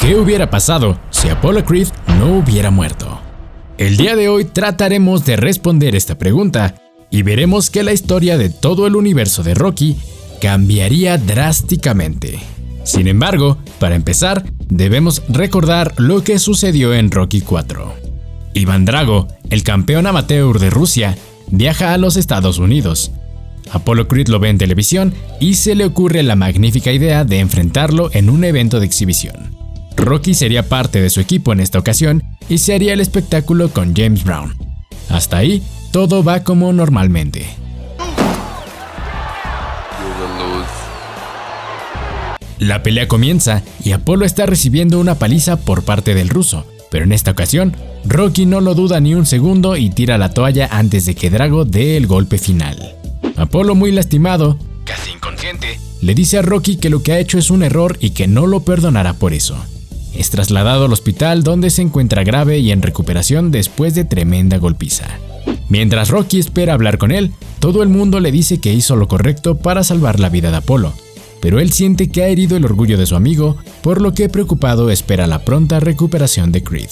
¿Qué hubiera pasado si Apollo Creed no hubiera muerto? El día de hoy trataremos de responder esta pregunta y veremos que la historia de todo el universo de Rocky cambiaría drásticamente. Sin embargo, para empezar, debemos recordar lo que sucedió en Rocky IV. Iván Drago, el campeón amateur de Rusia, viaja a los Estados Unidos. Apollo Creed lo ve en televisión y se le ocurre la magnífica idea de enfrentarlo en un evento de exhibición. Rocky sería parte de su equipo en esta ocasión y se haría el espectáculo con James Brown. Hasta ahí, todo va como normalmente. La pelea comienza y Apollo está recibiendo una paliza por parte del ruso, pero en esta ocasión, Rocky no lo duda ni un segundo y tira la toalla antes de que Drago dé el golpe final. Apollo, muy lastimado, casi inconsciente, le dice a Rocky que lo que ha hecho es un error y que no lo perdonará por eso. Es trasladado al hospital donde se encuentra grave y en recuperación después de tremenda golpiza. Mientras Rocky espera hablar con él, todo el mundo le dice que hizo lo correcto para salvar la vida de Apollo, pero él siente que ha herido el orgullo de su amigo, por lo que preocupado espera la pronta recuperación de Creed.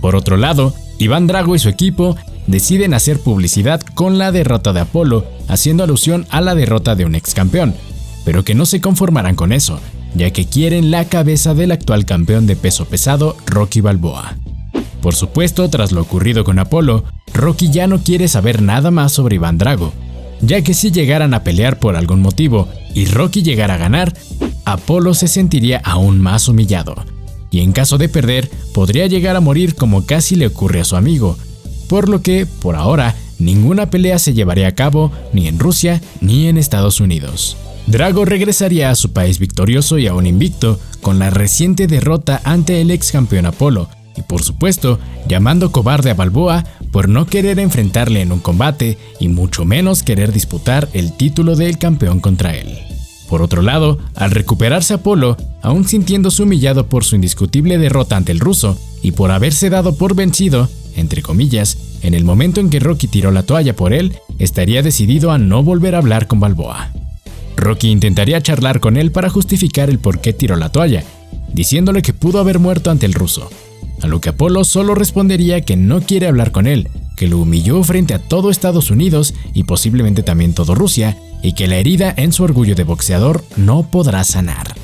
Por otro lado, Iván Drago y su equipo deciden hacer publicidad con la derrota de Apollo, haciendo alusión a la derrota de un ex campeón, pero que no se conformarán con eso, ya que quieren la cabeza del actual campeón de peso pesado, Rocky Balboa. Por supuesto, tras lo ocurrido con Apollo, Rocky ya no quiere saber nada más sobre Iván Drago, ya que si llegaran a pelear por algún motivo y Rocky llegara a ganar, Apollo se sentiría aún más humillado, y en caso de perder, podría llegar a morir como casi le ocurre a su amigo, por lo que, por ahora, ninguna pelea se llevaría a cabo ni en Rusia ni en Estados Unidos. Drago regresaría a su país victorioso y aún invicto con la reciente derrota ante el ex campeón Apollo y por supuesto llamando cobarde a Balboa por no querer enfrentarle en un combate y mucho menos querer disputar el título del campeón contra él. Por otro lado, al recuperarse Apollo, aún sintiéndose humillado por su indiscutible derrota ante el ruso y por haberse dado por vencido, entre comillas, en el momento en que Rocky tiró la toalla por él, estaría decidido a no volver a hablar con Balboa. Rocky intentaría charlar con él para justificar el por qué tiró la toalla, diciéndole que pudo haber muerto ante el ruso, a lo que Apollo solo respondería que no quiere hablar con él, que lo humilló frente a todo Estados Unidos y posiblemente también todo Rusia, y que la herida en su orgullo de boxeador no podrá sanar.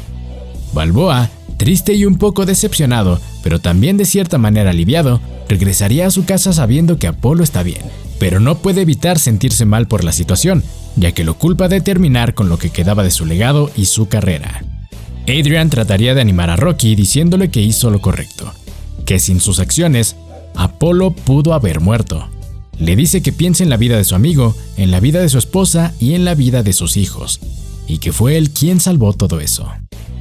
Balboa, triste y un poco decepcionado, pero también de cierta manera aliviado, regresaría a su casa sabiendo que Apollo está bien, pero no puede evitar sentirse mal por la situación, ya que lo culpa de terminar con lo que quedaba de su legado y su carrera. Adrian trataría de animar a Rocky diciéndole que hizo lo correcto, que sin sus acciones, Apollo pudo haber muerto. Le dice que piense en la vida de su amigo, en la vida de su esposa y en la vida de sus hijos, y que fue él quien salvó todo eso.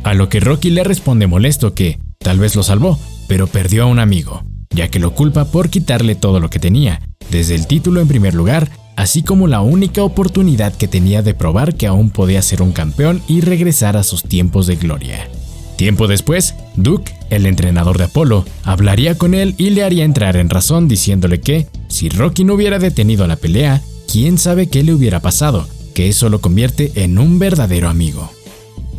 A lo que Rocky le responde molesto que, tal vez lo salvó, pero perdió a un amigo, ya que lo culpa por quitarle todo lo que tenía, desde el título en primer lugar, así como la única oportunidad que tenía de probar que aún podía ser un campeón y regresar a sus tiempos de gloria. Tiempo después, Duke, el entrenador de Apollo, hablaría con él y le haría entrar en razón diciéndole que, si Rocky no hubiera detenido la pelea, quién sabe qué le hubiera pasado, que eso lo convierte en un verdadero amigo.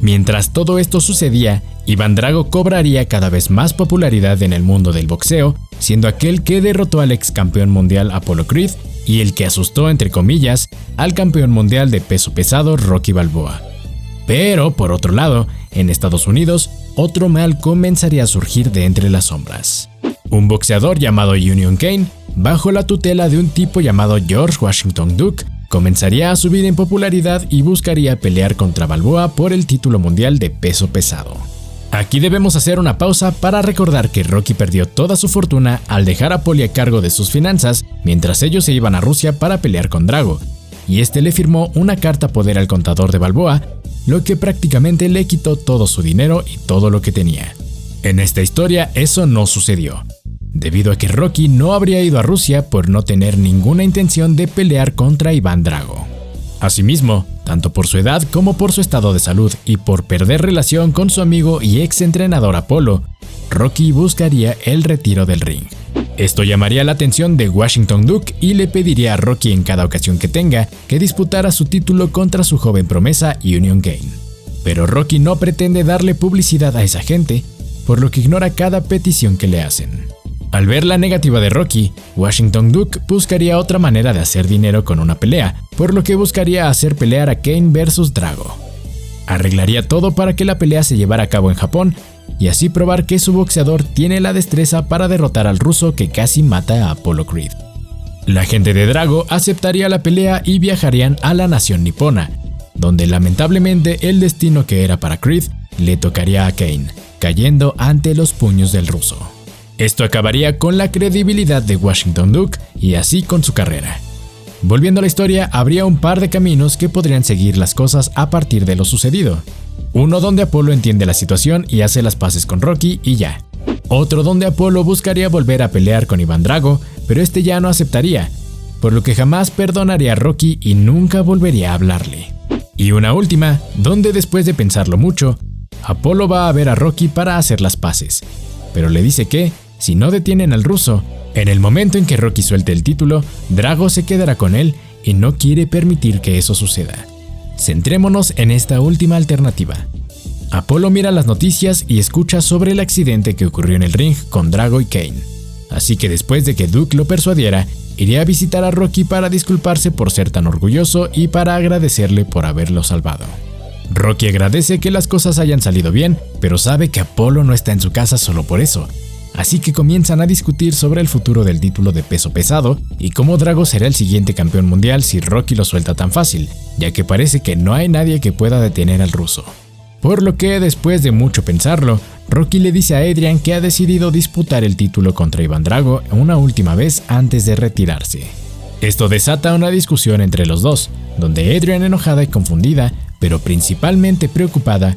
Mientras todo esto sucedía, Iván Drago cobraría cada vez más popularidad en el mundo del boxeo, siendo aquel que derrotó al ex campeón mundial Apollo Creed y el que asustó, entre comillas, al campeón mundial de peso pesado Rocky Balboa. Pero, por otro lado, en Estados Unidos, otro mal comenzaría a surgir de entre las sombras. Un boxeador llamado Union Kane, bajo la tutela de un tipo llamado George Washington Duke, comenzaría a subir en popularidad y buscaría pelear contra Balboa por el título mundial de peso pesado. Aquí debemos hacer una pausa para recordar que Rocky perdió toda su fortuna al dejar a Apollo a cargo de sus finanzas mientras ellos se iban a Rusia para pelear con Drago, y este le firmó una carta poder al contador de Balboa, lo que prácticamente le quitó todo su dinero y todo lo que tenía. En esta historia eso no sucedió, debido a que Rocky no habría ido a Rusia por no tener ninguna intención de pelear contra Iván Drago. Asimismo, tanto por su edad como por su estado de salud y por perder relación con su amigo y ex entrenador Apollo, Rocky buscaría el retiro del ring. Esto llamaría la atención de Washington Duke y le pediría a Rocky en cada ocasión que tenga que disputara su título contra su joven promesa Union Kane. Pero Rocky no pretende darle publicidad a esa gente, por lo que ignora cada petición que le hacen. Al ver la negativa de Rocky, Washington Duke buscaría otra manera de hacer dinero con una pelea, por lo que buscaría hacer pelear a Kane versus Drago. Arreglaría todo para que la pelea se llevara a cabo en Japón y así probar que su boxeador tiene la destreza para derrotar al ruso que casi mata a Apollo Creed. La gente de Drago aceptaría la pelea y viajarían a la nación nipona, donde lamentablemente el destino que era para Creed le tocaría a Kane, cayendo ante los puños del ruso. Esto acabaría con la credibilidad de Washington Duke y así con su carrera. Volviendo a la historia, habría un par de caminos que podrían seguir las cosas a partir de lo sucedido. Uno donde Apollo entiende la situación y hace las paces con Rocky y ya. Otro donde Apollo buscaría volver a pelear con Iván Drago, pero este ya no aceptaría, por lo que jamás perdonaría a Rocky y nunca volvería a hablarle. Y una última, donde después de pensarlo mucho, Apollo va a ver a Rocky para hacer las paces, pero le dice que, si no detienen al ruso, en el momento en que Rocky suelte el título, Drago se quedará con él y no quiere permitir que eso suceda. Centrémonos en esta última alternativa. Apollo mira las noticias y escucha sobre el accidente que ocurrió en el ring con Drago y Kane. Así que después de que Duke lo persuadiera, iría a visitar a Rocky para disculparse por ser tan orgulloso y para agradecerle por haberlo salvado. Rocky agradece que las cosas hayan salido bien, pero sabe que Apollo no está en su casa solo por eso. Así que comienzan a discutir sobre el futuro del título de peso pesado y cómo Drago será el siguiente campeón mundial si Rocky lo suelta tan fácil, ya que parece que no hay nadie que pueda detener al ruso. Por lo que, después de mucho pensarlo, Rocky le dice a Adrian que ha decidido disputar el título contra Iván Drago una última vez antes de retirarse. Esto desata una discusión entre los dos, donde Adrian, enojada y confundida, pero principalmente preocupada,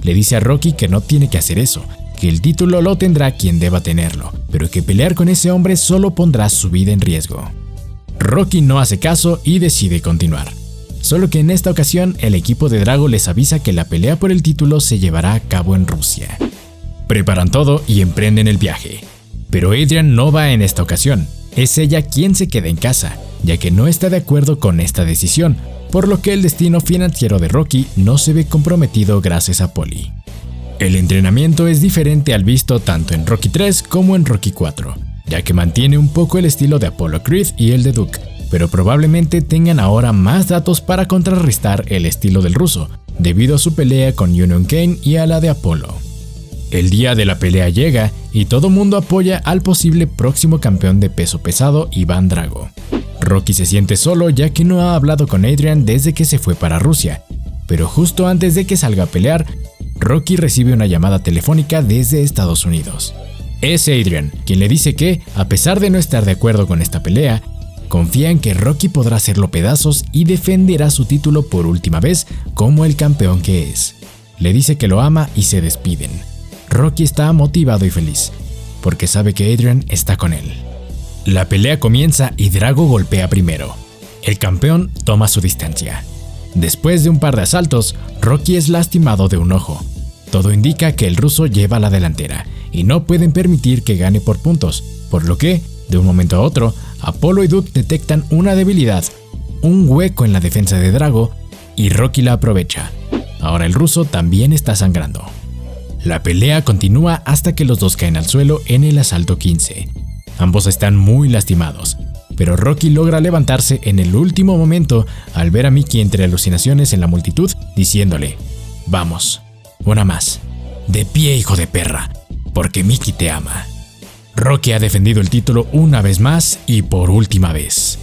le dice a Rocky que no tiene que hacer eso, que el título lo tendrá quien deba tenerlo, pero que pelear con ese hombre solo pondrá su vida en riesgo. Rocky no hace caso y decide continuar. Solo que en esta ocasión el equipo de Drago les avisa que la pelea por el título se llevará a cabo en Rusia. Preparan todo y emprenden el viaje. Pero Adrian no va en esta ocasión. Es ella quien se queda en casa, ya que no está de acuerdo con esta decisión, por lo que el destino financiero de Rocky no se ve comprometido gracias a Polly. El entrenamiento es diferente al visto tanto en Rocky 3 como en Rocky 4, ya que mantiene un poco el estilo de Apollo Creed y el de Duke, pero probablemente tengan ahora más datos para contrarrestar el estilo del ruso, debido a su pelea con Union Kane y a la de Apollo. El día de la pelea llega y todo mundo apoya al posible próximo campeón de peso pesado, Iván Drago. Rocky se siente solo ya que no ha hablado con Adrian desde que se fue para Rusia, pero justo antes de que salga a pelear, Rocky recibe una llamada telefónica desde Estados Unidos. Es Adrian, quien le dice que, a pesar de no estar de acuerdo con esta pelea, confía en que Rocky podrá hacerlo pedazos y defenderá su título por última vez como el campeón que es. Le dice que lo ama y se despiden. Rocky está motivado y feliz, porque sabe que Adrian está con él. La pelea comienza y Drago golpea primero. El campeón toma su distancia. Después de un par de asaltos, Rocky es lastimado de un ojo. Todo indica que el ruso lleva la delantera y no pueden permitir que gane por puntos, por lo que, de un momento a otro, Apollo y Duke detectan una debilidad, un hueco en la defensa de Drago, y Rocky la aprovecha. Ahora el ruso también está sangrando. La pelea continúa hasta que los dos caen al suelo en el asalto 15. Ambos están muy lastimados, pero Rocky logra levantarse en el último momento al ver a Mickey entre alucinaciones en la multitud, diciéndole: «Vamos, una más. De pie, hijo de perra, porque Mickey te ama». Rocky ha defendido el título una vez más y por última vez.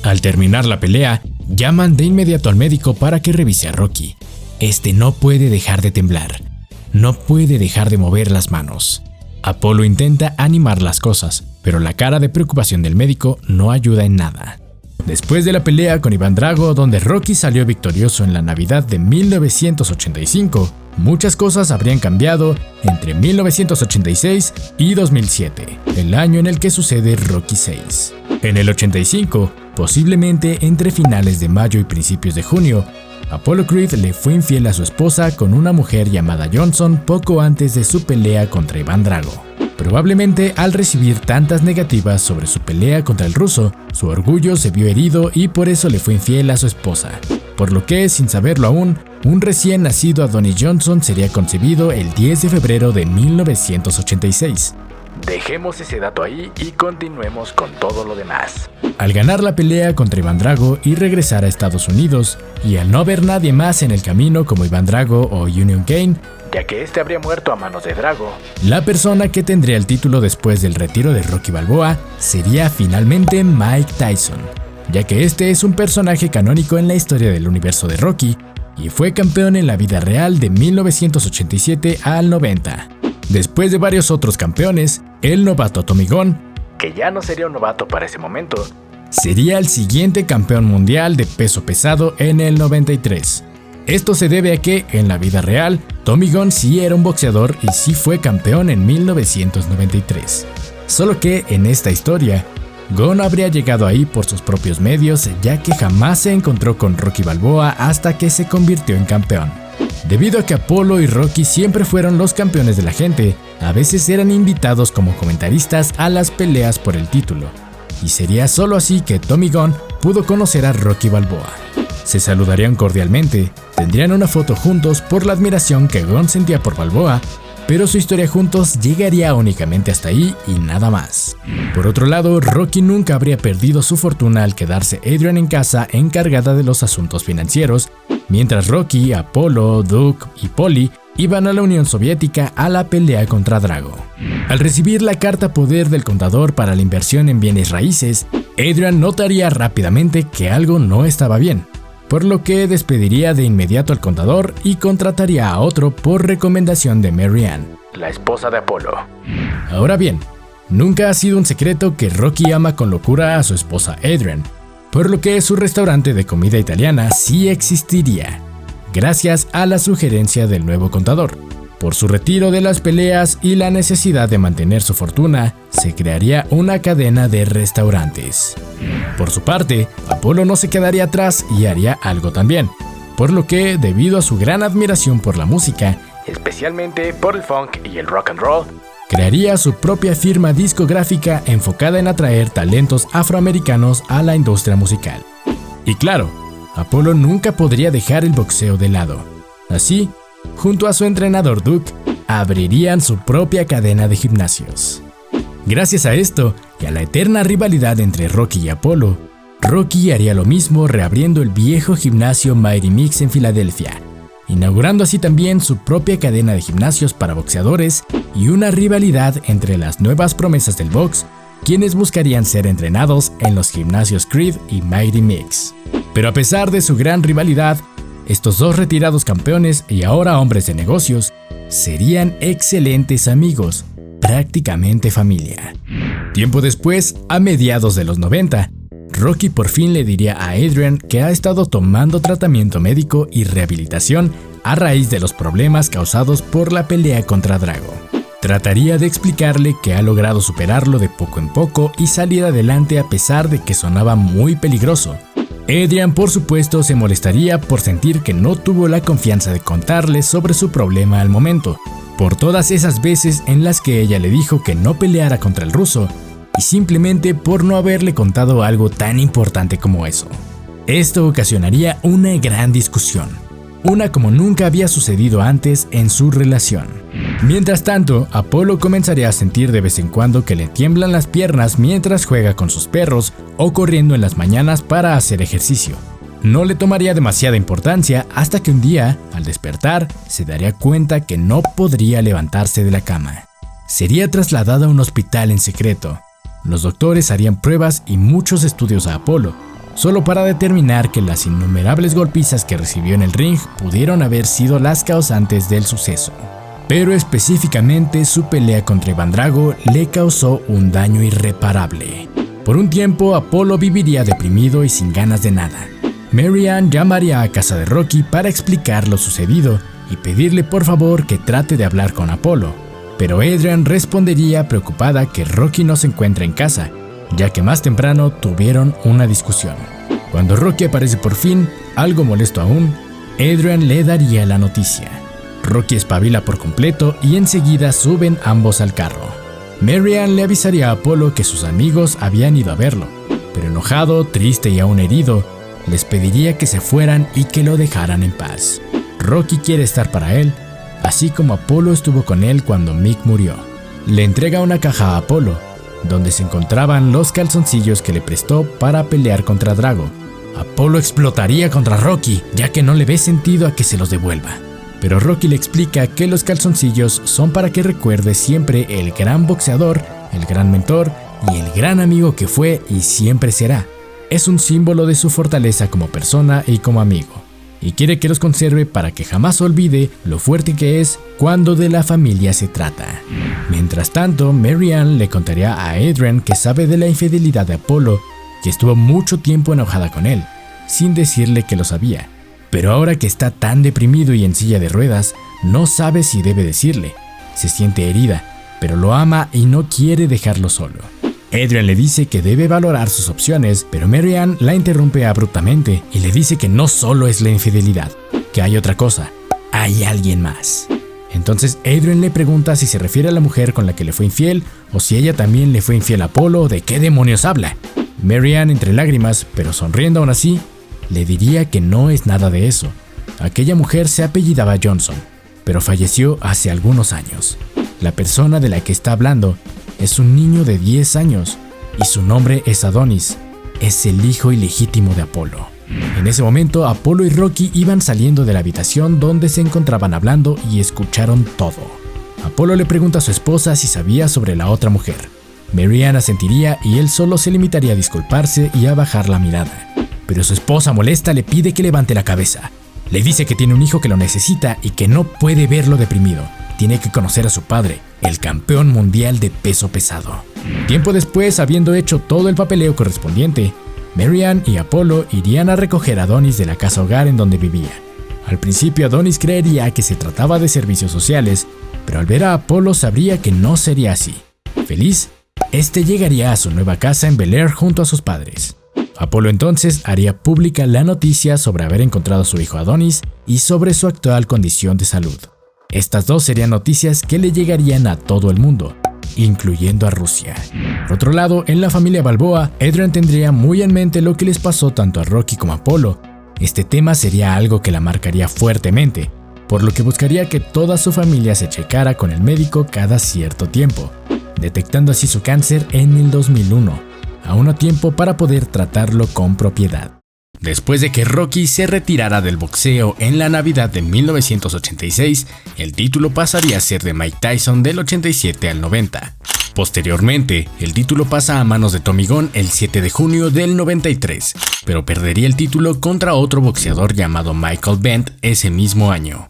Al terminar la pelea, llaman de inmediato al médico para que revise a Rocky. Este no puede dejar de temblar, no puede dejar de mover las manos. Apollo intenta animar las cosas, pero la cara de preocupación del médico no ayuda en nada. Después de la pelea con Iván Drago, donde Rocky salió victorioso en la Navidad de 1985, muchas cosas habrían cambiado entre 1986 y 2007, el año en el que sucede Rocky VI. En el 85, posiblemente entre finales de mayo y principios de junio, Apollo Creed le fue infiel a su esposa con una mujer llamada Johnson poco antes de su pelea contra Iván Drago. Probablemente al recibir tantas negativas sobre su pelea contra el ruso, su orgullo se vio herido y por eso le fue infiel a su esposa. Por lo que, sin saberlo aún, un recién nacido Adonis Johnson sería concebido el 10 de febrero de 1986. Dejemos ese dato ahí y continuemos con todo lo demás. Al ganar la pelea contra Iván Drago y regresar a Estados Unidos, y al no haber nadie más en el camino como Iván Drago o Union Kane, ya que este habría muerto a manos de Drago, la persona que tendría el título después del retiro de Rocky Balboa sería finalmente Mike Tyson, ya que este es un personaje canónico en la historia del universo de Rocky y fue campeón en la vida real de 1987 al 90. Después de varios otros campeones, el novato Tommy Gunn, que ya no sería un novato para ese momento, sería el siguiente campeón mundial de peso pesado en el 93. Esto se debe a que, en la vida real, Tommy Gunn sí era un boxeador y sí fue campeón en 1993. Solo que, en esta historia, Gunn habría llegado ahí por sus propios medios, ya que jamás se encontró con Rocky Balboa hasta que se convirtió en campeón. Debido a que Apollo y Rocky siempre fueron los campeones de la gente, a veces eran invitados como comentaristas a las peleas por el título, y sería solo así que Tommy Gunn pudo conocer a Rocky Balboa. Se saludarían cordialmente, tendrían una foto juntos por la admiración que Gunn sentía por Balboa, pero su historia juntos llegaría únicamente hasta ahí y nada más. Por otro lado, Rocky nunca habría perdido su fortuna al quedarse Adrian en casa encargada de los asuntos financieros, mientras Rocky, Apollo, Duke y Paulie iban a la Unión Soviética a la pelea contra Drago. Al recibir la carta poder del contador para la inversión en bienes raíces, Adrian notaría rápidamente que algo no estaba bien, por lo que despediría de inmediato al contador y contrataría a otro por recomendación de Mary Ann, la esposa de Apollo. Ahora bien, nunca ha sido un secreto que Rocky ama con locura a su esposa Adrian, por lo que su restaurante de comida italiana sí existiría, gracias a la sugerencia del nuevo contador. Por su retiro de las peleas y la necesidad de mantener su fortuna, se crearía una cadena de restaurantes. Por su parte, Apollo no se quedaría atrás y haría algo también, por lo que, debido a su gran admiración por la música, especialmente por el funk y el rock and roll, crearía su propia firma discográfica enfocada en atraer talentos afroamericanos a la industria musical. Y claro, Apollo nunca podría dejar el boxeo de lado. Así, junto a su entrenador Duke, abrirían su propia cadena de gimnasios. Gracias a esto y a la eterna rivalidad entre Rocky y Apollo, Rocky haría lo mismo reabriendo el viejo gimnasio Mighty Mix en Filadelfia, inaugurando así también su propia cadena de gimnasios para boxeadores y una rivalidad entre las nuevas promesas del box, quienes buscarían ser entrenados en los gimnasios Creed y Mighty Mix. Pero a pesar de su gran rivalidad, estos dos retirados campeones y ahora hombres de negocios serían excelentes amigos, prácticamente familia. Tiempo después, a mediados de los 90, Rocky por fin le diría a Adrian que ha estado tomando tratamiento médico y rehabilitación a raíz de los problemas causados por la pelea contra Drago. Trataría de explicarle que ha logrado superarlo de poco en poco y salir adelante a pesar de que sonaba muy peligroso. Adrian, por supuesto, se molestaría por sentir que no tuvo la confianza de contarle sobre su problema al momento, por todas esas veces en las que ella le dijo que no peleara contra el ruso, y simplemente por no haberle contado algo tan importante como eso. Esto ocasionaría una gran discusión, una como nunca había sucedido antes en su relación. Mientras tanto, Apollo comenzaría a sentir de vez en cuando que le tiemblan las piernas mientras juega con sus perros o corriendo en las mañanas para hacer ejercicio. No le tomaría demasiada importancia hasta que un día, al despertar, se daría cuenta que no podría levantarse de la cama. Sería trasladada a un hospital en secreto. Los doctores harían pruebas y muchos estudios a Apollo, solo para determinar que las innumerables golpizas que recibió en el ring pudieron haber sido las causantes del suceso. Pero específicamente su pelea contra Iván Drago le causó un daño irreparable. Por un tiempo, Apollo viviría deprimido y sin ganas de nada. Mary Ann llamaría a casa de Rocky para explicar lo sucedido y pedirle por favor que trate de hablar con Apollo, pero Adrian respondería preocupada que Rocky no se encuentra en casa, ya que más temprano tuvieron una discusión. Cuando Rocky aparece por fin, algo molesto aún, Adrian le daría la noticia. Rocky espabila por completo y enseguida suben ambos al carro. Mary Ann le avisaría a Apollo que sus amigos habían ido a verlo, pero enojado, triste y aún herido, les pediría que se fueran y que lo dejaran en paz. Rocky quiere estar para él, así como Apolo estuvo con él cuando Mick murió. Le entrega una caja a Apolo, donde se encontraban los calzoncillos que le prestó para pelear contra Drago. Apolo explotaría contra Rocky, ya que no le ve sentido a que se los devuelva. Pero Rocky le explica que los calzoncillos son para que recuerde siempre el gran boxeador, el gran mentor y el gran amigo que fue y siempre será. Es un símbolo de su fortaleza como persona y como amigo, y quiere que los conserve para que jamás olvide lo fuerte que es cuando de la familia se trata. Mientras tanto, Mary Ann le contaría a Adrian que sabe de la infidelidad de Apolo, que estuvo mucho tiempo enojada con él, sin decirle que lo sabía. Pero ahora que está tan deprimido y en silla de ruedas, no sabe si debe decirle. Se siente herida, pero lo ama y no quiere dejarlo solo. Adrian le dice que debe valorar sus opciones, pero Mary Ann la interrumpe abruptamente y le dice que no solo es la infidelidad, que hay otra cosa, hay alguien más. Entonces Adrian le pregunta si se refiere a la mujer con la que le fue infiel o si ella también le fue infiel a Apolo o de qué demonios habla. Mary Ann, entre lágrimas, pero sonriendo aún así, le diría que no es nada de eso. Aquella mujer se apellidaba Johnson, pero falleció hace algunos años. La persona de la que está hablando es un niño de 10 años y su nombre es Adonis. Es el hijo ilegítimo de Apolo. En ese momento, Apolo y Rocky iban saliendo de la habitación donde se encontraban hablando y escucharon todo. Apolo le pregunta a su esposa si sabía sobre la otra mujer. Mary Ann asentiría y él solo se limitaría a disculparse y a bajar la mirada. Pero su esposa molesta le pide que levante la cabeza. Le dice que tiene un hijo que lo necesita y que no puede verlo deprimido. Tiene que conocer a su padre, el campeón mundial de peso pesado. Tiempo después, habiendo hecho todo el papeleo correspondiente, Mary Ann y Apolo irían a recoger a Adonis de la casa hogar en donde vivía. Al principio Adonis creería que se trataba de servicios sociales, pero al ver a Apolo sabría que no sería así. Feliz, este llegaría a su nueva casa en Bel Air junto a sus padres. Apolo entonces haría pública la noticia sobre haber encontrado a su hijo Adonis y sobre su actual condición de salud. Estas dos serían noticias que le llegarían a todo el mundo, incluyendo a Rusia. Por otro lado, en la familia Balboa, Adrian tendría muy en mente lo que les pasó tanto a Rocky como a Apolo. Este tema sería algo que la marcaría fuertemente, por lo que buscaría que toda su familia se checara con el médico cada cierto tiempo, detectando así su cáncer en el 2001. Aún a tiempo para poder tratarlo con propiedad. Después de que Rocky se retirara del boxeo en la Navidad de 1986, el título pasaría a ser de Mike Tyson del 87 al 90. Posteriormente, el título pasa a manos de Tommy Gunn el 7 de junio del 93, pero perdería el título contra otro boxeador llamado Michael Bent ese mismo año.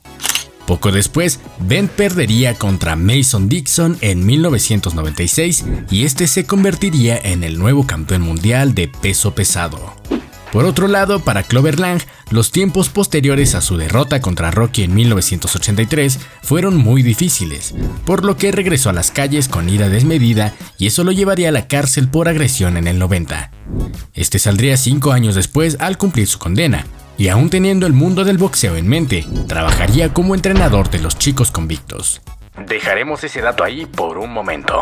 Poco después, Bent perdería contra Mason Dixon en 1996 y este se convertiría en el nuevo campeón mundial de peso pesado. Por otro lado, para Clubber Lang, los tiempos posteriores a su derrota contra Rocky en 1983 fueron muy difíciles, por lo que regresó a las calles con ira desmedida y eso lo llevaría a la cárcel por agresión en el 90. Este saldría 5 años después al cumplir su condena. Y aún teniendo el mundo del boxeo en mente, trabajaría como entrenador de los chicos convictos. Dejaremos ese dato ahí por un momento.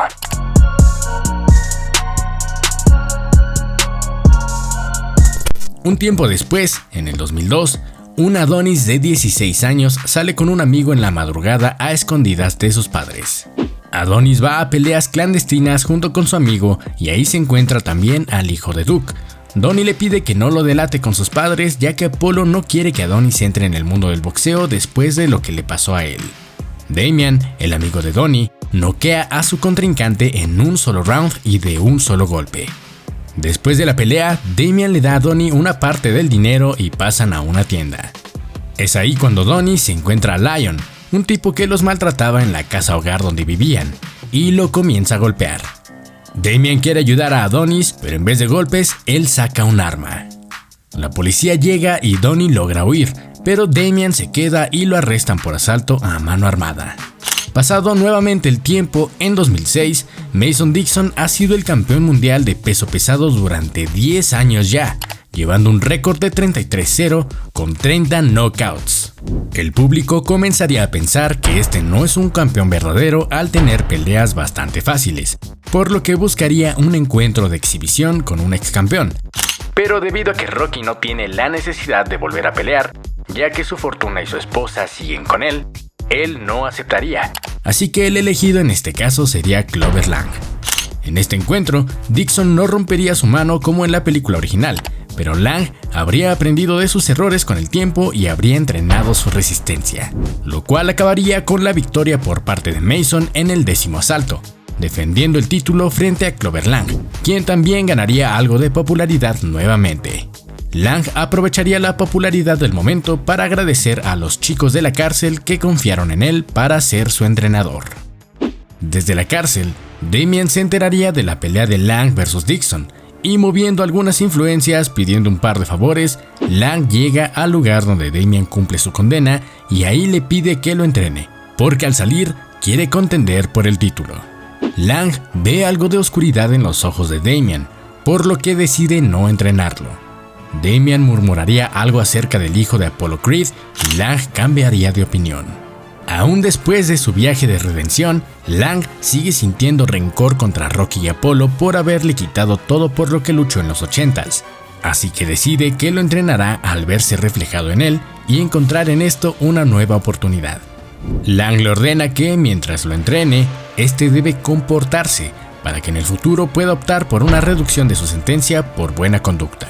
Un tiempo después, en el 2002, un Adonis de 16 años sale con un amigo en la madrugada a escondidas de sus padres. Adonis va a peleas clandestinas junto con su amigo y ahí se encuentra también al hijo de Duke. Donnie le pide que no lo delate con sus padres ya que Apolo no quiere que Adonis entre en el mundo del boxeo después de lo que le pasó a él. Damian, el amigo de Donnie, noquea a su contrincante en un solo round y de un solo golpe. Después de la pelea, Damian le da a Donnie una parte del dinero y pasan a una tienda. Es ahí cuando Donnie se encuentra a Lion, un tipo que los maltrataba en la casa hogar donde vivían, y lo comienza a golpear. Damian quiere ayudar a Adonis, pero en vez de golpes, él saca un arma. La policía llega y Donnie logra huir, pero Damian se queda y lo arrestan por asalto a mano armada. Pasado nuevamente el tiempo, en 2006, Mason Dixon ha sido el campeón mundial de peso pesado durante 10 años ya, llevando un récord de 33-0 con 30 knockouts. El público comenzaría a pensar que este no es un campeón verdadero al tener peleas bastante fáciles, por lo que buscaría un encuentro de exhibición con un ex campeón. Pero debido a que Rocky no tiene la necesidad de volver a pelear, ya que su fortuna y su esposa siguen con él no aceptaría. Así que el elegido en este caso sería Clover Lang. En este encuentro, Dixon no rompería su mano como en la película original, pero Lang habría aprendido de sus errores con el tiempo y habría entrenado su resistencia, lo cual acabaría con la victoria por parte de Mason en el 10º asalto, defendiendo el título frente a Clover Lang, quien también ganaría algo de popularidad nuevamente. Lang aprovecharía la popularidad del momento para agradecer a los chicos de la cárcel que confiaron en él para ser su entrenador. Desde la cárcel, Damien se enteraría de la pelea de Lang vs Dixon, y moviendo algunas influencias pidiendo un par de favores, Lang llega al lugar donde Damien cumple su condena y ahí le pide que lo entrene, porque al salir quiere contender por el título. Lang ve algo de oscuridad en los ojos de Damien, por lo que decide no entrenarlo. Damien murmuraría algo acerca del hijo de Apollo Creed y Lang cambiaría de opinión. Aún después de su viaje de redención, Lang sigue sintiendo rencor contra Rocky y Apollo por haberle quitado todo por lo que luchó en los 80s, así que decide que lo entrenará al verse reflejado en él y encontrar en esto una nueva oportunidad. Lang le ordena que mientras lo entrene, este debe comportarse para que en el futuro pueda optar por una reducción de su sentencia por buena conducta.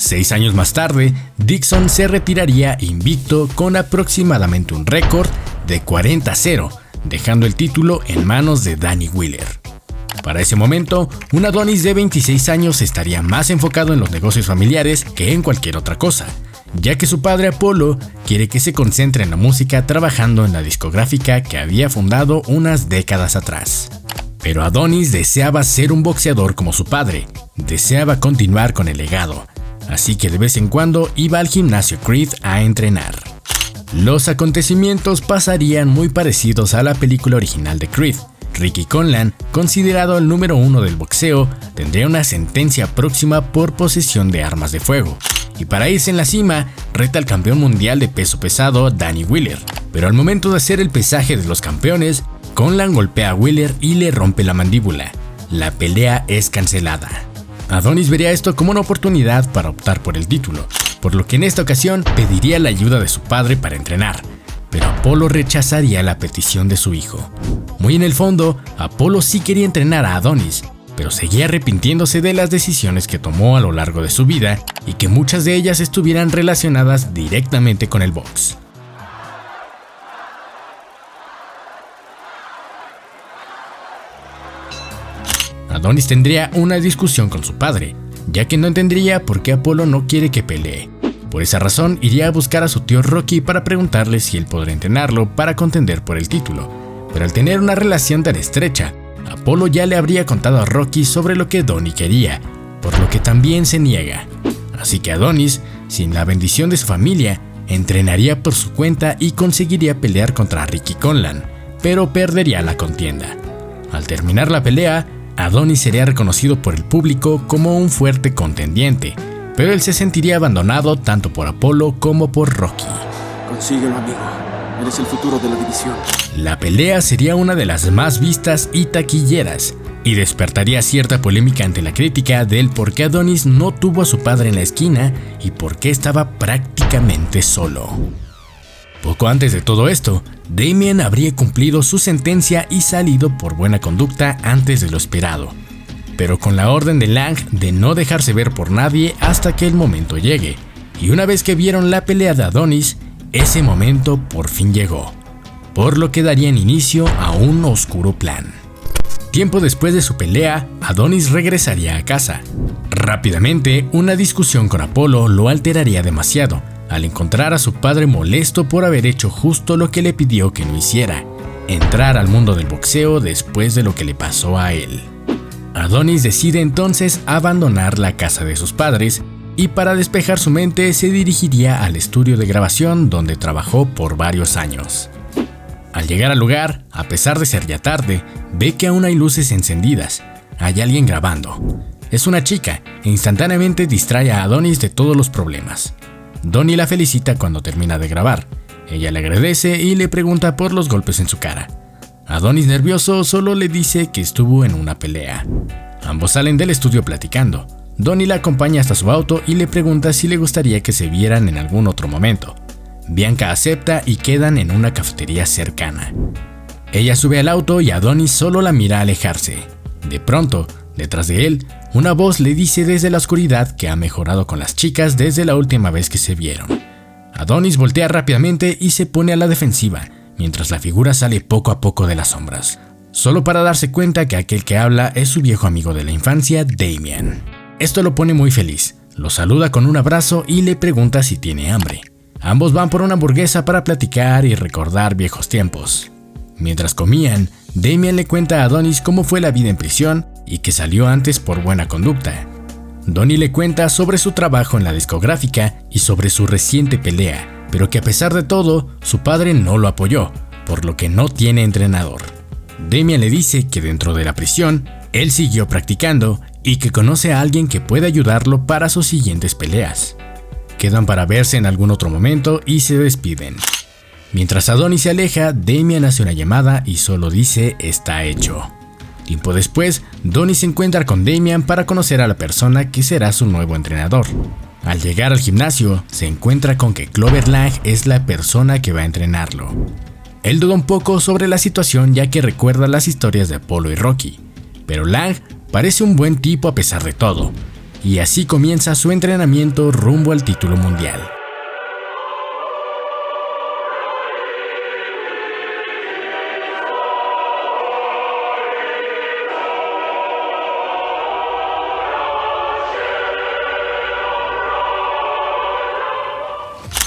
6 años más tarde, Dixon se retiraría invicto con aproximadamente un récord de 40-0, dejando el título en manos de Danny Wheeler. Para ese momento, un Adonis de 26 años estaría más enfocado en los negocios familiares que en cualquier otra cosa, ya que su padre Apollo quiere que se concentre en la música trabajando en la discográfica que había fundado unas décadas atrás. Pero Adonis deseaba ser un boxeador como su padre, deseaba continuar con el legado, así que de vez en cuando iba al gimnasio Creed a entrenar. Los acontecimientos pasarían muy parecidos a la película original de Creed. Ricky Conlan, considerado el número 1 del boxeo, tendría una sentencia próxima por posesión de armas de fuego. Y para irse en la cima, reta al campeón mundial de peso pesado Danny Wheeler. Pero al momento de hacer el pesaje de los campeones, Conlan golpea a Wheeler y le rompe la mandíbula. La pelea es cancelada. Adonis vería esto como una oportunidad para optar por el título, por lo que en esta ocasión pediría la ayuda de su padre para entrenar, pero Apollo rechazaría la petición de su hijo. Muy en el fondo, Apollo sí quería entrenar a Adonis, pero seguía arrepintiéndose de las decisiones que tomó a lo largo de su vida y que muchas de ellas estuvieran relacionadas directamente con el box. Adonis tendría una discusión con su padre, ya que no entendería por qué Apollo no quiere que pelee. Por esa razón, iría a buscar a su tío Rocky para preguntarle si él podrá entrenarlo para contender por el título. Pero al tener una relación tan estrecha, Apollo ya le habría contado a Rocky sobre lo que Donnie quería, por lo que también se niega. Así que Adonis, sin la bendición de su familia, entrenaría por su cuenta y conseguiría pelear contra Ricky Conlan, pero perdería la contienda. Al terminar la pelea, Adonis sería reconocido por el público como un fuerte contendiente, pero él se sentiría abandonado tanto por Apollo como por Rocky. Consíguelo, amigo. Eres el futuro de la división. La pelea sería una de las más vistas y taquilleras, y despertaría cierta polémica ante la crítica del por qué Adonis no tuvo a su padre en la esquina y por qué estaba prácticamente solo. Poco antes de todo esto, Damien habría cumplido su sentencia y salido por buena conducta antes de lo esperado, pero con la orden de Lang de no dejarse ver por nadie hasta que el momento llegue, y una vez que vieron la pelea de Adonis, ese momento por fin llegó, por lo que darían inicio a un oscuro plan. Tiempo después de su pelea, Adonis regresaría a casa. Rápidamente, una discusión con Apollo lo alteraría demasiado, al encontrar a su padre molesto por haber hecho justo lo que le pidió que no hiciera, entrar al mundo del boxeo después de lo que le pasó a él. Adonis decide entonces abandonar la casa de sus padres y para despejar su mente se dirigiría al estudio de grabación donde trabajó por varios años. Al llegar al lugar, a pesar de ser ya tarde, ve que aún hay luces encendidas. Hay alguien grabando. Es una chica e instantáneamente distrae a Adonis de todos los problemas. Donnie la felicita cuando termina de grabar. Ella le agradece y le pregunta por los golpes en su cara. Adonis, nervioso, solo le dice que estuvo en una pelea. Ambos salen del estudio platicando. Donnie la acompaña hasta su auto y le pregunta si le gustaría que se vieran en algún otro momento. Bianca acepta y quedan en una cafetería cercana. Ella sube al auto y Adonis solo la mira alejarse. De pronto, detrás de él, una voz le dice desde la oscuridad que ha mejorado con las chicas desde la última vez que se vieron. Adonis voltea rápidamente y se pone a la defensiva, mientras la figura sale poco a poco de las sombras, solo para darse cuenta que aquel que habla es su viejo amigo de la infancia, Damian. Esto lo pone muy feliz, lo saluda con un abrazo y le pregunta si tiene hambre. Ambos van por una hamburguesa para platicar y recordar viejos tiempos. Mientras comían, Damian le cuenta a Adonis cómo fue la vida en prisión y que salió antes por buena conducta. Donnie le cuenta sobre su trabajo en la discográfica y sobre su reciente pelea, pero que a pesar de todo, su padre no lo apoyó, por lo que no tiene entrenador. Damian le dice que dentro de la prisión, él siguió practicando y que conoce a alguien que puede ayudarlo para sus siguientes peleas. Quedan para verse en algún otro momento y se despiden. Mientras Adonis se aleja, Damian hace una llamada y solo dice "está hecho". Tiempo después, Donnie se encuentra con Damian para conocer a la persona que será su nuevo entrenador. Al llegar al gimnasio, se encuentra con que Clover Lang es la persona que va a entrenarlo. Él duda un poco sobre la situación ya que recuerda las historias de Apollo y Rocky, pero Lang parece un buen tipo a pesar de todo, y así comienza su entrenamiento rumbo al título mundial.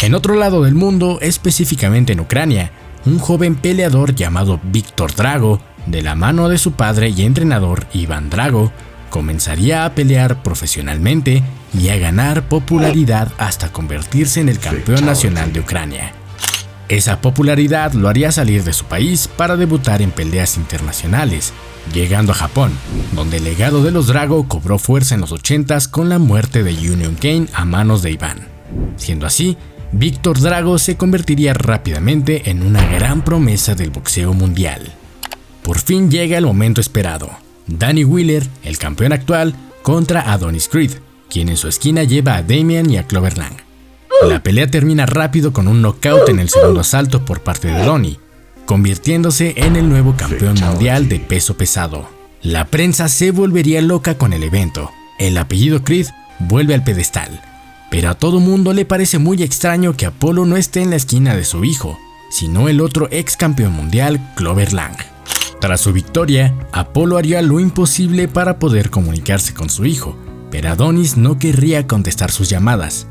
En otro lado del mundo, específicamente en Ucrania, un joven peleador llamado Viktor Drago, de la mano de su padre y entrenador Iván Drago, comenzaría a pelear profesionalmente y a ganar popularidad hasta convertirse en el campeón nacional de Ucrania. Esa popularidad lo haría salir de su país para debutar en peleas internacionales, llegando a Japón, donde el legado de los Drago cobró fuerza en los 80s con la muerte de Union Kane a manos de Iván. Siendo así, Viktor Drago se convertiría rápidamente en una gran promesa del boxeo mundial. Por fin llega el momento esperado. Danny Wheeler, el campeón actual, contra Adonis Creed, quien en su esquina lleva a Damian y a Clover Lang. La pelea termina rápido con un knockout en el segundo asalto por parte de Donnie, convirtiéndose en el nuevo campeón mundial de peso pesado. La prensa se volvería loca con el evento. El apellido Creed vuelve al pedestal. Pero a todo mundo le parece muy extraño que Apollo no esté en la esquina de su hijo, sino el otro ex campeón mundial, Clover Lang. Tras su victoria, Apollo haría lo imposible para poder comunicarse con su hijo, pero Adonis no querría contestar sus llamadas.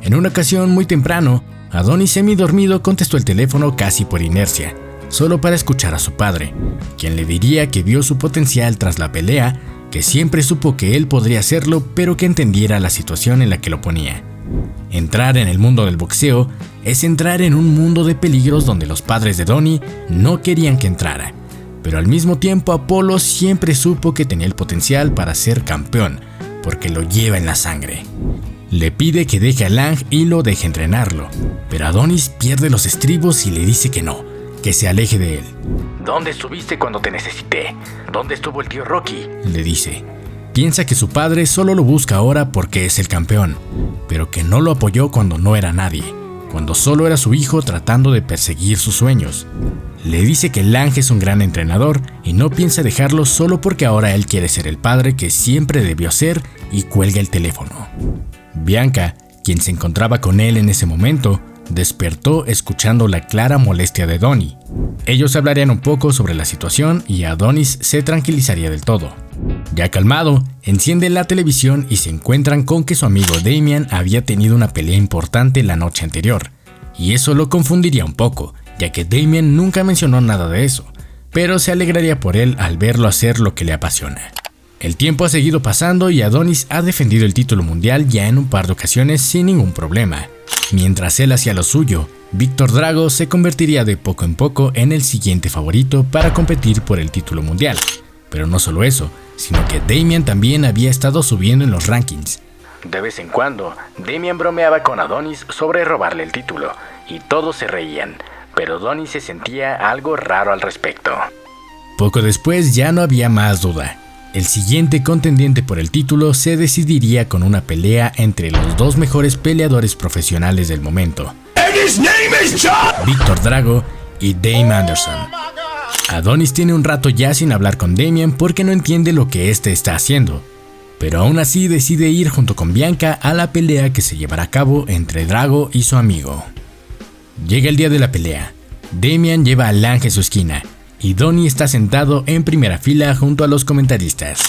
En una ocasión muy temprano, Adonis semidormido contestó el teléfono casi por inercia, solo para escuchar a su padre, quien le diría que vio su potencial tras la pelea, que siempre supo que él podría hacerlo, pero que entendiera la situación en la que lo ponía. Entrar en el mundo del boxeo es entrar en un mundo de peligros donde los padres de Donnie no querían que entrara, pero al mismo tiempo Apollo siempre supo que tenía el potencial para ser campeón, porque lo lleva en la sangre. Le pide que deje a Lang y lo deje entrenarlo, pero Adonis pierde los estribos y le dice que no, que se aleje de él. ¿Dónde estuviste cuando te necesité? ¿Dónde estuvo el tío Rocky?, le dice. Piensa que su padre solo lo busca ahora porque es el campeón, pero que no lo apoyó cuando no era nadie, cuando solo era su hijo tratando de perseguir sus sueños. Le dice que Lang es un gran entrenador y no piensa dejarlo solo porque ahora él quiere ser el padre que siempre debió ser, y cuelga el teléfono. Bianca, quien se encontraba con él en ese momento, despertó escuchando la clara molestia de Donnie. Ellos hablarían un poco sobre la situación y Adonis se tranquilizaría del todo. Ya calmado, enciende la televisión y se encuentran con que su amigo Damian había tenido una pelea importante la noche anterior, y eso lo confundiría un poco, ya que Damian nunca mencionó nada de eso, pero se alegraría por él al verlo hacer lo que le apasiona. El tiempo ha seguido pasando y Adonis ha defendido el título mundial ya en un par de ocasiones sin ningún problema. Mientras él hacía lo suyo, Viktor Drago se convertiría de poco en poco en el siguiente favorito para competir por el título mundial. Pero no solo eso, sino que Damian también había estado subiendo en los rankings. De vez en cuando, Damian bromeaba con Adonis sobre robarle el título, y todos se reían, pero Donnie se sentía algo raro al respecto. Poco después ya no había más duda. El siguiente contendiente por el título se decidiría con una pelea entre los dos mejores peleadores profesionales del momento, Víctor Drago y Dame Anderson. Adonis tiene un rato ya sin hablar con Damian porque no entiende lo que este está haciendo, pero aún así decide ir junto con Bianca a la pelea que se llevará a cabo entre Drago y su amigo. Llega el día de la pelea. Damian lleva a Lang en su esquina y Donnie está sentado en primera fila junto a los comentaristas.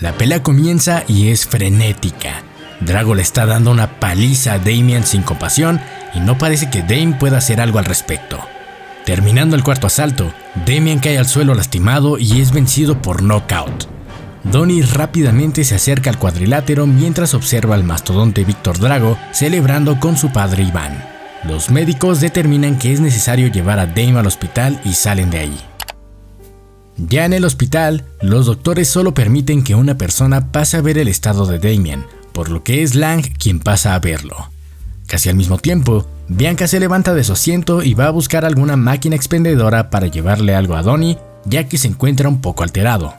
La pelea comienza y es frenética. Drago le está dando una paliza a Damian sin compasión y no parece que Dame pueda hacer algo al respecto. Terminando el cuarto asalto, Damian cae al suelo lastimado y es vencido por knockout. Donnie rápidamente se acerca al cuadrilátero mientras observa al mastodonte Víctor Drago celebrando con su padre Iván. Los médicos determinan que es necesario llevar a Dame al hospital y salen de ahí. Ya en el hospital, los doctores solo permiten que una persona pase a ver el estado de Damian, por lo que es Lang quien pasa a verlo. Casi al mismo tiempo, Bianca se levanta de su asiento y va a buscar alguna máquina expendedora para llevarle algo a Donnie, ya que se encuentra un poco alterado.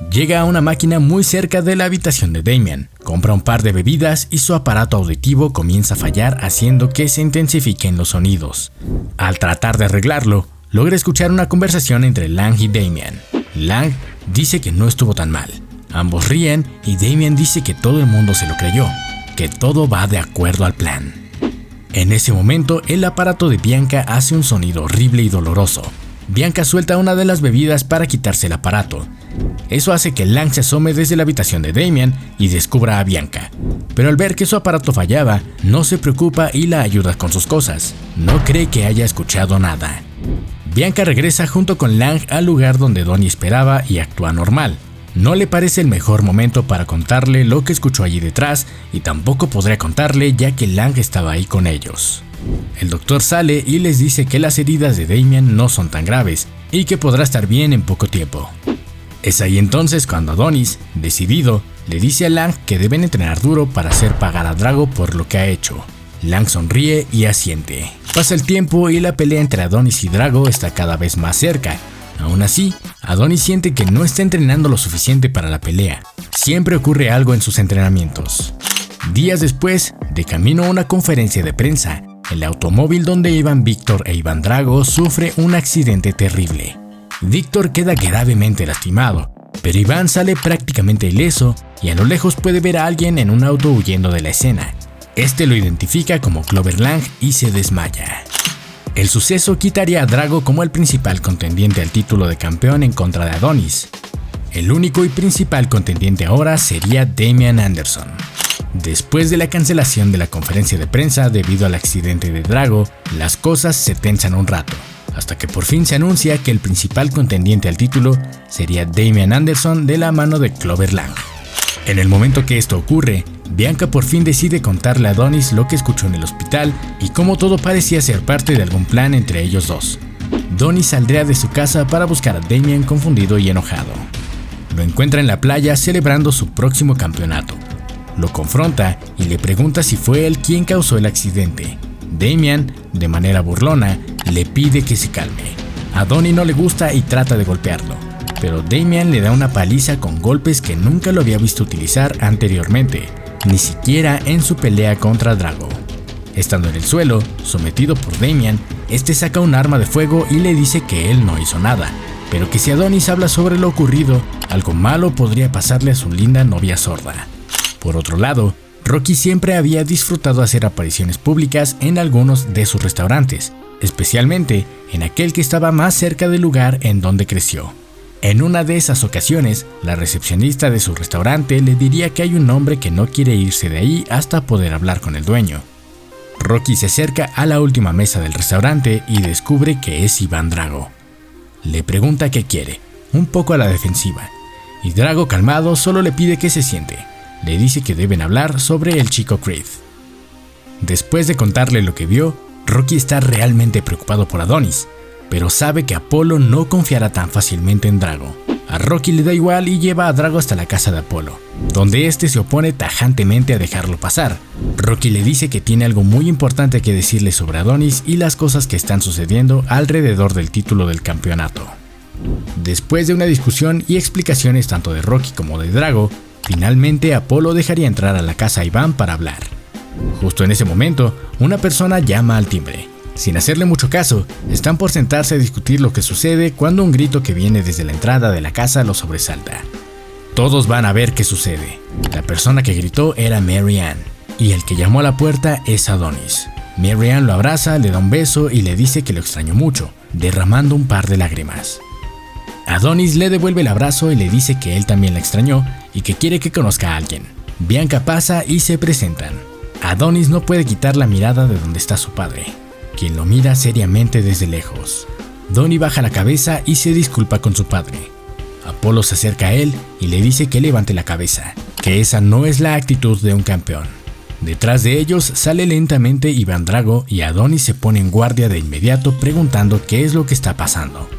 Llega a una máquina muy cerca de la habitación de Damian, compra un par de bebidas y su aparato auditivo comienza a fallar, haciendo que se intensifiquen los sonidos. Al tratar de arreglarlo, logra escuchar una conversación entre Lang y Damian. Lang dice que no estuvo tan mal. Ambos ríen y Damian dice que todo el mundo se lo creyó, que todo va de acuerdo al plan. En ese momento, el aparato de Bianca hace un sonido horrible y doloroso. Bianca suelta una de las bebidas para quitarse el aparato. Eso hace que Lang se asome desde la habitación de Damian y descubra a Bianca. Pero al ver que su aparato fallaba, no se preocupa y la ayuda con sus cosas. No cree que haya escuchado nada. Bianca regresa junto con Lang al lugar donde Donnie esperaba y actúa normal. No le parece el mejor momento para contarle lo que escuchó allí detrás y tampoco podría contarle ya que Lang estaba ahí con ellos. El doctor sale y les dice que las heridas de Damian no son tan graves y que podrá estar bien en poco tiempo. Es ahí entonces cuando Adonis, decidido, le dice a Lang que deben entrenar duro para hacer pagar a Drago por lo que ha hecho. Lang sonríe y asiente. Pasa el tiempo y la pelea entre Adonis y Drago está cada vez más cerca. Aún así, Adonis siente que no está entrenando lo suficiente para la pelea. Siempre ocurre algo en sus entrenamientos. Días después, de camino a una conferencia de prensa, el automóvil donde iban Víctor e Iván Drago sufre un accidente terrible. Víctor queda gravemente lastimado, pero Iván sale prácticamente ileso y a lo lejos puede ver a alguien en un auto huyendo de la escena. Este lo identifica como Clover Lang y se desmaya. El suceso quitaría a Drago como el principal contendiente al título de campeón en contra de Adonis. El único y principal contendiente ahora sería Damian Anderson. Después de la cancelación de la conferencia de prensa debido al accidente de Drago, las cosas se tensan un rato, hasta que por fin se anuncia que el principal contendiente al título sería Damian Anderson de la mano de Clover Lang. En el momento que esto ocurre, Bianca por fin decide contarle a Adonis lo que escuchó en el hospital y cómo todo parecía ser parte de algún plan entre ellos dos. Donnie saldrá de su casa para buscar a Damian confundido y enojado. Lo encuentra en la playa celebrando su próximo campeonato. Lo confronta y le pregunta si fue él quien causó el accidente. Damian, de manera burlona, le pide que se calme. A Donnie no le gusta y trata de golpearlo, pero Damian le da una paliza con golpes que nunca lo había visto utilizar anteriormente, ni siquiera en su pelea contra Drago. Estando en el suelo, sometido por Damian, este saca un arma de fuego y le dice que él no hizo nada, pero que si Adonis habla sobre lo ocurrido, algo malo podría pasarle a su linda novia sorda. Por otro lado, Rocky siempre había disfrutado hacer apariciones públicas en algunos de sus restaurantes, especialmente en aquel que estaba más cerca del lugar en donde creció. En una de esas ocasiones, la recepcionista de su restaurante le diría que hay un hombre que no quiere irse de ahí hasta poder hablar con el dueño. Rocky se acerca a la última mesa del restaurante y descubre que es Iván Drago. Le pregunta qué quiere, un poco a la defensiva, y Drago, calmado, solo le pide que se siente. Le dice que deben hablar sobre el chico Creed. Después de contarle lo que vio, Rocky está realmente preocupado por Adonis, pero sabe que Apolo no confiará tan fácilmente en Drago. A Rocky le da igual y lleva a Drago hasta la casa de Apolo, donde este se opone tajantemente a dejarlo pasar. Rocky le dice que tiene algo muy importante que decirle sobre Adonis y las cosas que están sucediendo alrededor del título del campeonato. Después de una discusión y explicaciones tanto de Rocky como de Drago, finalmente Apolo dejaría entrar a la casa a Iván para hablar. Justo en ese momento, una persona llama al timbre. Sin hacerle mucho caso, están por sentarse a discutir lo que sucede cuando un grito que viene desde la entrada de la casa los sobresalta. Todos van a ver qué sucede. La persona que gritó era Mary Ann, y el que llamó a la puerta es Adonis. Mary Ann lo abraza, le da un beso y le dice que lo extrañó mucho, derramando un par de lágrimas. Adonis le devuelve el abrazo y le dice que él también la extrañó y que quiere que conozca a alguien. Bianca pasa y se presentan. Adonis no puede quitar la mirada de donde está su padre, quien lo mira seriamente desde lejos. Donnie baja la cabeza y se disculpa con su padre. Apolo se acerca a él y le dice que levante la cabeza, que esa no es la actitud de un campeón. Detrás de ellos sale lentamente Iván Drago y Adonis se pone en guardia de inmediato preguntando qué es lo que está pasando.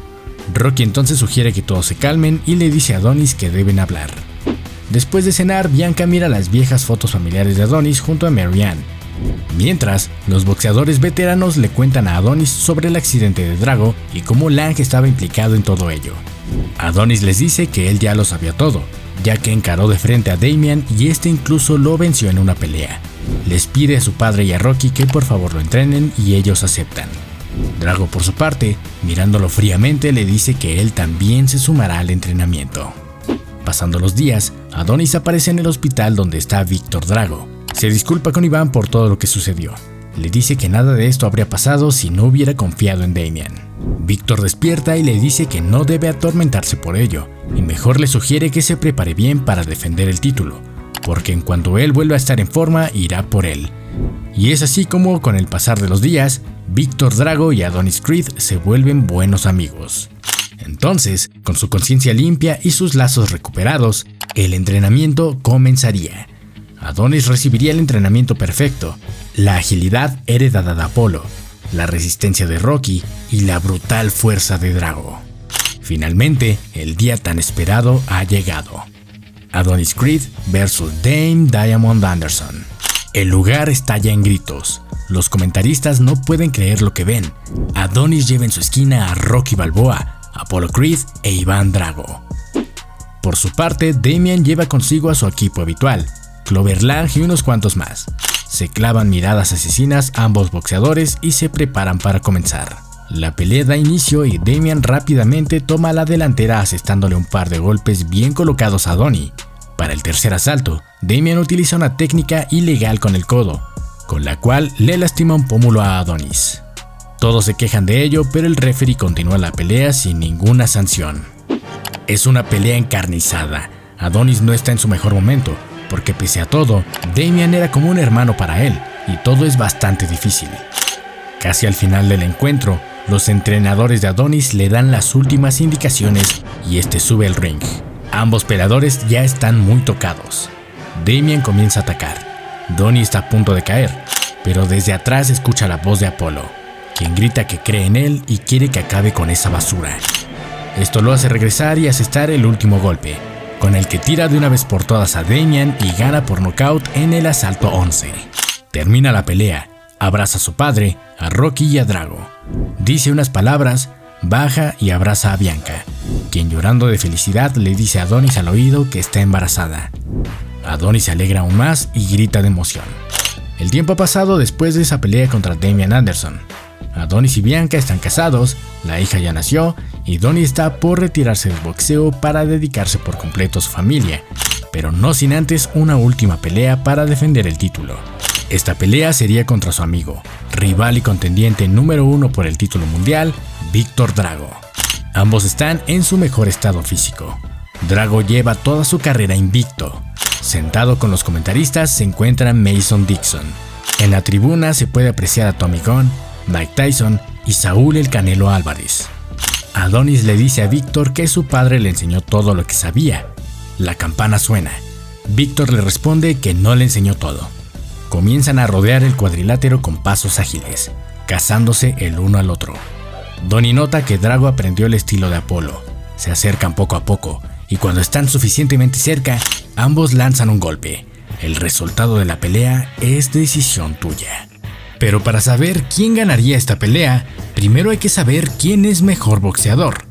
Rocky entonces sugiere que todos se calmen y le dice a Adonis que deben hablar. Después de cenar, Bianca mira las viejas fotos familiares de Adonis junto a Mary Ann. Mientras, los boxeadores veteranos le cuentan a Adonis sobre el accidente de Drago y cómo Lang estaba implicado en todo ello. Adonis les dice que él ya lo sabía todo, ya que encaró de frente a Damian y este incluso lo venció en una pelea. Les pide a su padre y a Rocky que por favor lo entrenen y ellos aceptan. Drago, por su parte, mirándolo fríamente, le dice que él también se sumará al entrenamiento. Pasando los días, Adonis aparece en el hospital donde está Víctor Drago. Se disculpa con Iván por todo lo que sucedió. Le dice que nada de esto habría pasado si no hubiera confiado en Damian. Víctor despierta y le dice que no debe atormentarse por ello, y mejor le sugiere que se prepare bien para defender el título, porque en cuanto él vuelva a estar en forma, irá por él. Y es así como, con el pasar de los días, Víctor Drago y Adonis Creed se vuelven buenos amigos. Entonces, con su conciencia limpia y sus lazos recuperados, el entrenamiento comenzaría. Adonis recibiría el entrenamiento perfecto, la agilidad heredada de Apolo, la resistencia de Rocky y la brutal fuerza de Drago. Finalmente, el día tan esperado ha llegado. Adonis Creed vs Dame Diamond Anderson. El lugar estalla en gritos. Los comentaristas no pueden creer lo que ven. Adonis lleva en su esquina a Rocky Balboa, Apollo Creed e Iván Drago. Por su parte, Damian lleva consigo a su equipo habitual, Clover Lang y unos cuantos más. Se clavan miradas asesinas ambos boxeadores y se preparan para comenzar. La pelea da inicio y Damian rápidamente toma la delantera asestándole un par de golpes bien colocados a Adonis. Para el tercer asalto, Damian utiliza una técnica ilegal con el codo, con la cual le lastima un pómulo a Adonis. Todos se quejan de ello, pero el referee continúa la pelea sin ninguna sanción. Es una pelea encarnizada. Adonis no está en su mejor momento, porque pese a todo, Damian era como un hermano para él, y todo es bastante difícil. Casi al final del encuentro, los entrenadores de Adonis le dan las últimas indicaciones y este sube al ring. Ambos peleadores ya están muy tocados. Damian comienza a atacar. Donnie está a punto de caer, pero desde atrás escucha la voz de Apolo, quien grita que cree en él y quiere que acabe con esa basura. Esto lo hace regresar y asestar el último golpe, con el que tira de una vez por todas a Damian y gana por nocaut en el asalto 11. Termina la pelea, abraza a su padre, a Rocky y a Drago. Dice unas palabras, baja y abraza a Bianca, quien llorando de felicidad le dice a Adonis al oído que está embarazada. Adonis se alegra aún más y grita de emoción. El tiempo ha pasado después de esa pelea contra Damian Anderson. Adonis y Bianca están casados, la hija ya nació y Donnie está por retirarse del boxeo para dedicarse por completo a su familia, pero no sin antes una última pelea para defender el título. Esta pelea sería contra su amigo, rival y contendiente número 1 por el título mundial, Víctor Drago. Ambos están en su mejor estado físico. Drago lleva toda su carrera invicto. Sentado con los comentaristas se encuentra Mason Dixon. En la tribuna se puede apreciar a Tommy Gunn, Mike Tyson y Saúl El Canelo Álvarez. Adonis le dice a Víctor que su padre le enseñó todo lo que sabía. La campana suena. Víctor le responde que no le enseñó todo. Comienzan a rodear el cuadrilátero con pasos ágiles, cazándose el uno al otro. Donnie nota que Drago aprendió el estilo de Apolo. Se acercan poco a poco y cuando están suficientemente cerca, ambos lanzan un golpe. El resultado de la pelea es decisión tuya. Pero para saber quién ganaría esta pelea, primero hay que saber quién es mejor boxeador.